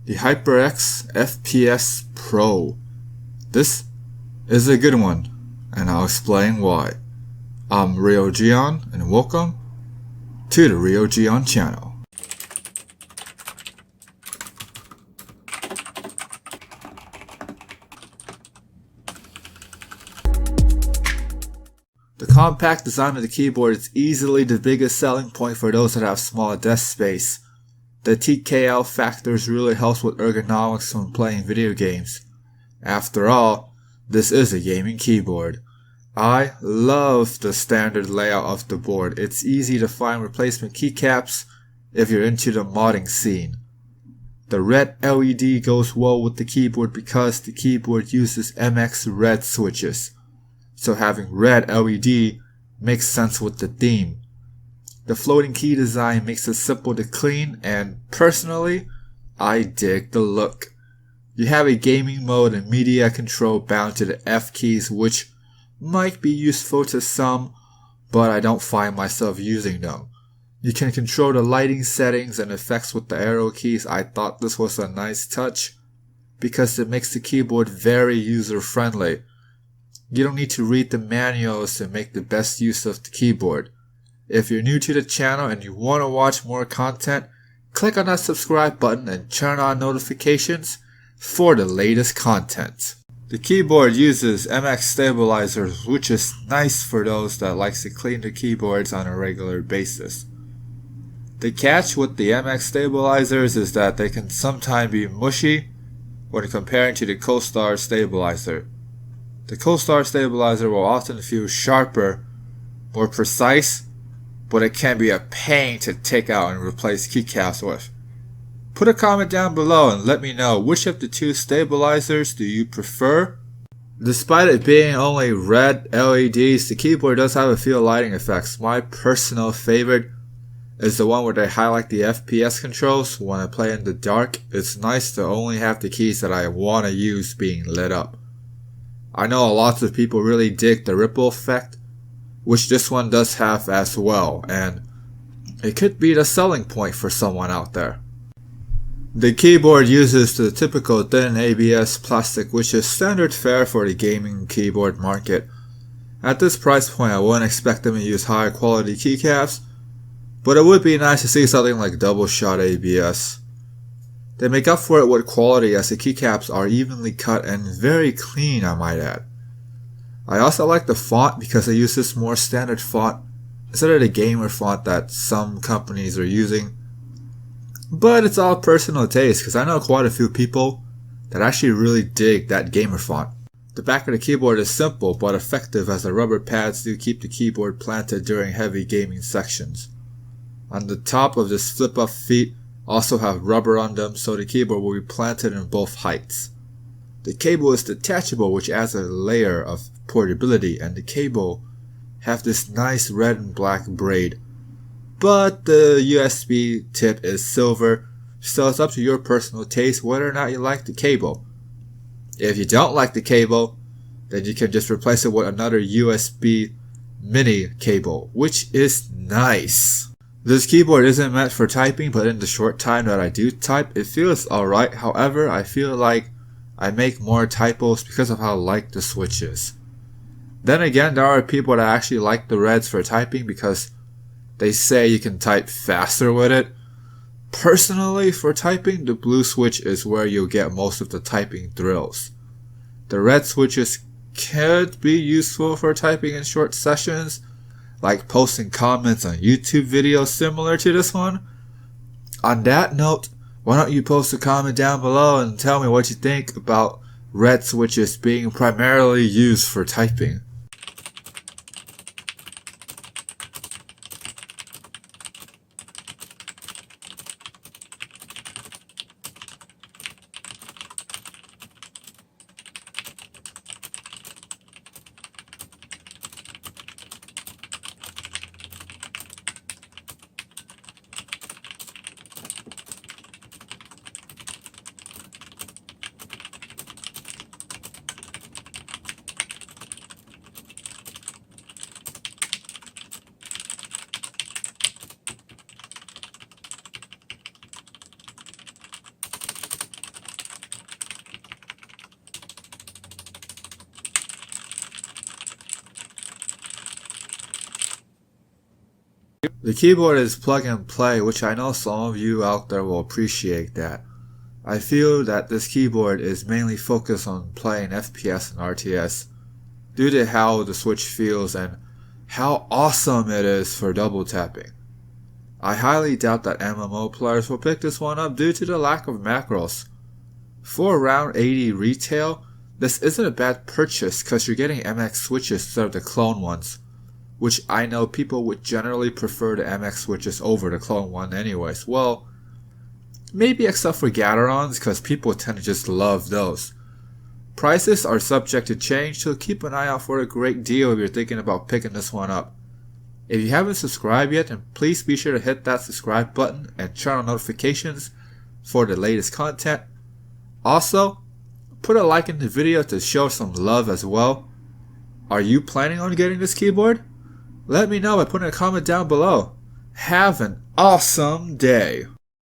the HyperX FPS Pro. This is a good one, and I'll explain why. I'm Rio Gion, and welcome to the Rio Gion channel. The compact design of the keyboard is easily the biggest selling point for those that have small desk space. The TKL factors really helps with ergonomics when playing video games. After all, this is a gaming keyboard. I love the standard layout of the board. It's easy to find replacement keycaps if you're into the modding scene. The red LED goes well with the keyboard because the keyboard uses MX red switches. So having red LED makes sense with the theme. The floating key design makes it simple to clean, and personally, I dig the look. You have a gaming mode and media control bound to the F keys, which might be useful to some, but I don't find myself using them. You can control the lighting settings and effects with the arrow keys. I thought this was a nice touch because it makes the keyboard very user-friendly. You don't need to read the manuals to make the best use of the keyboard. If you're new to the channel and you want to watch more content, click on that subscribe button and turn on notifications for the latest content. The keyboard uses MX stabilizers, which is nice for those that like to clean the keyboards on a regular basis. The catch with the MX stabilizers is that they can sometimes be mushy when comparing to the CoStar stabilizer. The CoStar stabilizer will often feel sharper, more precise, but it can be a pain to take out and replace keycaps with. Put a comment down below and let me know which of the two stabilizers do you prefer. Despite it being only red LEDs, the keyboard does have a few lighting effects. My personal favorite is the one where they highlight the FPS controls. When I play in the dark, it's nice to only have the keys that I want to use being lit up. I know lots of people really dig the ripple effect, which this one does have as well, and it could be the selling point for someone out there. The keyboard uses the typical thin ABS plastic, which is standard fare for the gaming keyboard market. At this price point, I wouldn't expect them to use high quality keycaps, but it would be nice to see something like double shot ABS. They make up for it with quality as the keycaps are evenly cut and very clean, I might add. I also like the font because they use this more standard font instead of the gamer font that some companies are using. But it's all personal taste because I know quite a few people that actually really dig that gamer font. The back of the keyboard is simple but effective as the rubber pads do keep the keyboard planted during heavy gaming sections. On the top of this flip-up feet also have rubber on them, so the keyboard will be planted in both heights. The cable is detachable, which adds a layer of portability, and the cable have this nice red and black braid. But the USB tip is silver, so it's up to your personal taste whether or not you like the cable. If you don't like the cable, then you can just replace it with another USB mini cable, which is nice. This keyboard isn't meant for typing, but in the short time that I do type, it feels alright. However, I feel like I make more typos because of how light the switch is. Then again, there are people that actually like the reds for typing because they say you can type faster with it. Personally, for typing, the blue switch is where you'll get most of the typing thrills. The red switches could be useful for typing in short sessions, like posting comments on YouTube videos similar to this one. On that note, why don't you post a comment down below and tell me what you think about red switches being primarily used for typing. The keyboard is plug and play, which I know some of you out there will appreciate that. I feel that this keyboard is mainly focused on playing FPS and RTS due to how the Switch feels and how awesome it is for double tapping. I highly doubt that MMO players will pick this one up due to the lack of macros. For around $80 retail, this isn't a bad purchase because you're getting MX switches instead of the clone ones, which I know people would generally prefer the MX switches over the clone one anyways. Well, maybe except for Gaterons because people tend to just love those. Prices are subject to change, so keep an eye out for a great deal if you're thinking about picking this one up. If you haven't subscribed yet, then please be sure to hit that subscribe button and turn on notifications for the latest content. Also, put a like in the video to show some love as well. Are you planning on getting this keyboard? Let me know by putting a comment down below. Have an awesome day!